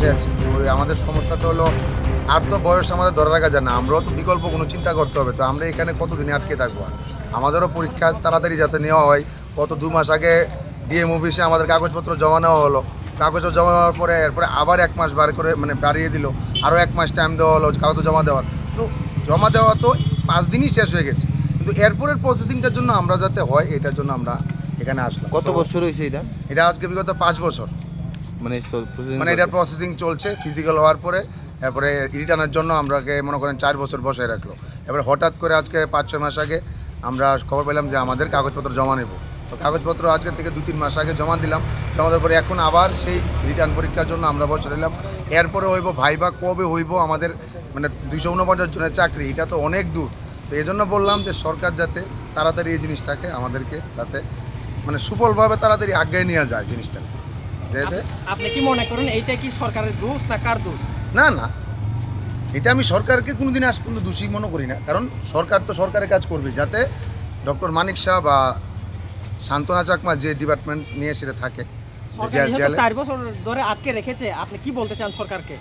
বসে আছি। ওই আমাদের সমস্যাটা হলো আর তো বয়স আমাদের ধরে রাখা যায় না, আমরাও তো বিকল্প কোনো চিন্তা করতে হবে। তো আমরা এখানে কতদিনে আটকে থাকবো? আমাদেরও পরীক্ষা তাড়াতাড়ি যাতে নেওয়া হয়। গত 2 মাস আগে ডিএম অফিসে আমাদের কাগজপত্র জমা নেওয়া হলো, কাগজ জমা নেওয়ার পরে এরপরে আবার 1 মাস বার করে মানে বাড়িয়ে দিল, আরও 1 মাস টাইম দেওয়া হলো কাগজ জমা দেওয়ার। তো জমা দেওয়া তো 5 দিনই শেষ হয়ে গেছে, কিন্তু এরপরের প্রসেসিংটার জন্য আমরা যাতে হয় এটার জন্য আমরা এখানে আসলাম। কত বছর হয়েছে এটা? এটা আজকে বিগত 5 বছর মানে এটার প্রসেসিং চলছে। ফিজিক্যাল হওয়ার পরে এরপরে রিটার্নের জন্য আমরাকে মনে করেন 4 বছর বসায় রাখলো। এবারে হঠাৎ করে আজকে 5-6 মাস আগে আমরা খবর পেলাম যে আমাদের কাগজপত্র জমা নেব। তো কাগজপত্র আজকে থেকে 2-3 মাস আগে জমা দিলাম। জমা দেওয়ার পরে এখন আবার সেই রিটার্ন পরীক্ষার জন্য আমরা বসে রইলাম। এরপরে হইব ভাইবা কবে হইব, আমাদের মানে 249 জনের চাকরি, এটা তো অনেক দূর। তো এই জন্য বললাম যে সরকার যাতে তাড়াতাড়ি এই জিনিসটাকে আমাদেরকে যাতে মানে সুফলভাবে তাড়াতাড়ি আগে নিয়ে যায় জিনিসটাকে। আপনি কি মনে করেন এইটা কি সরকারের দোষ না কার দোষ? না না, এটা আমি সরকারকে কোনোদিন আজ পর্যন্ত দোষী মনে করি না, কারণ সরকার তো সরকারের কাজ করবে। যাতে ডক্টর মানিক শাহ বা সান্ত্বনা চাকমা যে ডিপার্টমেন্ট নিয়ে সেটা থাকে সরকার যেহেতু 4 বছর ধরে আটকে রেখেছে, আপনি কি বলতে চান সরকারকে?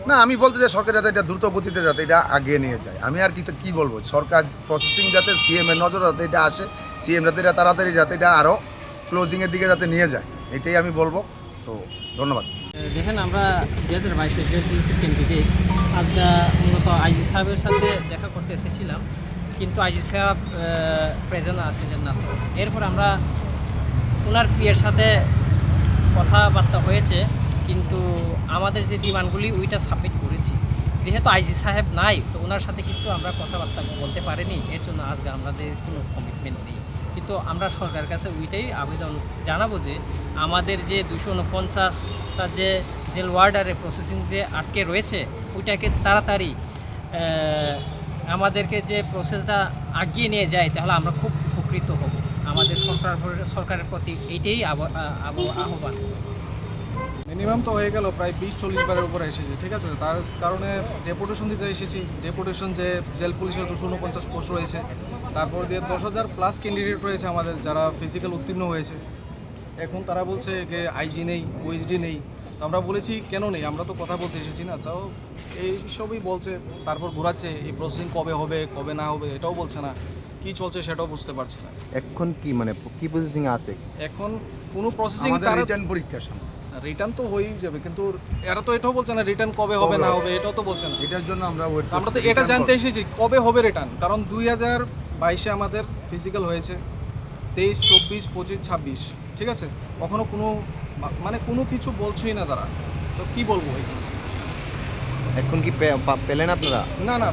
না, আমি বলতে চাই সরকার যাতে এটা দ্রুত গতিতে যাতে এটা আগিয়ে নিয়ে যায়। আমি আর কি বলবো, সরকার প্রসেসিং যাতে সিএম এর নজর যাতে এটা আসে, সিএম যাতে এটা তাড়াতাড়ি যাতে এটা আরও ক্লোজিংয়ের দিকে যাতে নিয়ে যায়, এটাই আমি বলবো। সো ধন্যবাদ। দেখেন, আমরা 2022-এর জেল পুলিশের ক্যান্ডিডেট আজকে মূলত আইজি সাহেবের সাথে দেখা করতে এসেছিলাম, কিন্তু আইজি সাহেব প্রেজেন্ট আসছিলেন না। তো এরপর আমরা ওনার পিএর সাথে কথাবার্তা হয়েছে, কিন্তু আমাদের যে ডিমান্ডগুলি ওইটা সাবমিট করেছি। যেহেতু আইজি সাহেব নাই, তো ওনার সাথে কিছু আমরা কথাবার্তা বলতে পারিনি, এর জন্য আজকে আমাদের কোনো কমিটমেন্ট নেই। কিন্তু আমরা সরকারের কাছে ওইটাই আবেদন জানাবো যে আমাদের যে 249টা যে জেল ওয়ার্ডারের প্রসেসিং যে আটকে রয়েছে, ওইটাকে তাড়াতাড়ি আমাদেরকে যে প্রসেসটা আগিয়ে নিয়ে যায়, তাহলে আমরা খুব উপকৃত হব। আমাদের সরকারের প্রতি এইটাই আহ্বান। মিনিমাম তো হয়ে গেল প্রায় 20-40 বারের উপরে এসেছে, ঠিক আছে। তার কারণে ডেপুটেশন দিতে এসেছি। ডেপুটেশন যে জেল পুলিশের 249 পোস্ট রয়েছে, তারপর দিয়ে 10,000 প্লাস ক্যান্ডিডেট রয়েছে আমাদের যারা ফিজিক্যাল উত্তীর্ণ হয়েছে। এখন তারা বলছে যে আইজি নেই, ওএসডি নেই। তো আমরা বলেছি কেন নেই, আমরা তো কথা বলতে এসেছি না। তাও এই সবই বলছে, তারপর ঘোরাচ্ছে এই প্রসেসিং কবে হবে কবে না হবে এটাও বলছে না, কি চলছে সেটাও বুঝতে পারছি না। এখন কি মানে কি প্রসেসিং আছে? এখন কোনো প্রসেসিং রিটার্ন পরীক্ষার সময় রিটার্ন তো হয়েই যাবে, কিন্তু এরা তো এটাও বলছে না রিটার্ন কবে হবে না হবে, এটাও তো বলছে না। এটার জন্য আমরা তো এটা জানতে এসেছি কবে হবে রিটার্ন, কারণ 2022-এ আমাদের ফিজিক্যাল হয়েছে, 23, 24, 25, 26, ঠিক আছে। কখনো কোনো মানে কোনো কিছু বলছেই না তারা। তো কি বলবো এখন কি পেলেন আপনারা? না না,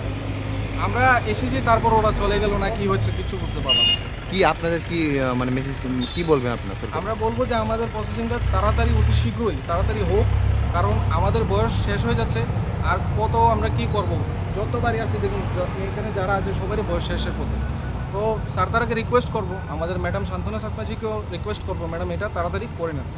আমরা এসেছি তারপর ওরা চলে গেল না, কি হচ্ছে কিছু বুঝতে পারলাম না। কি আপনাদের কি মানে মেসেজ কি বলবেন আপনারা? আমরা বলবো যে আমাদের প্রসেসিংটা তাড়াতাড়ি অতি শীঘ্রই তাড়াতাড়ি হোক, কারণ আমাদের বয়স শেষ হয়ে যাচ্ছে। আর কত আমরা কি করব, যতবারই আছি দেখুন এখানে যারা আছে সবারই বয়স শেষের পথে। তো স্যার তারাকে রিকোয়েস্ট করবো, আমাদের ম্যাডাম সান্ত্বনা চাকমাজিকেও রিকোয়েস্ট করবো, ম্যাডাম এটা তাড়াতাড়ি করে নেন।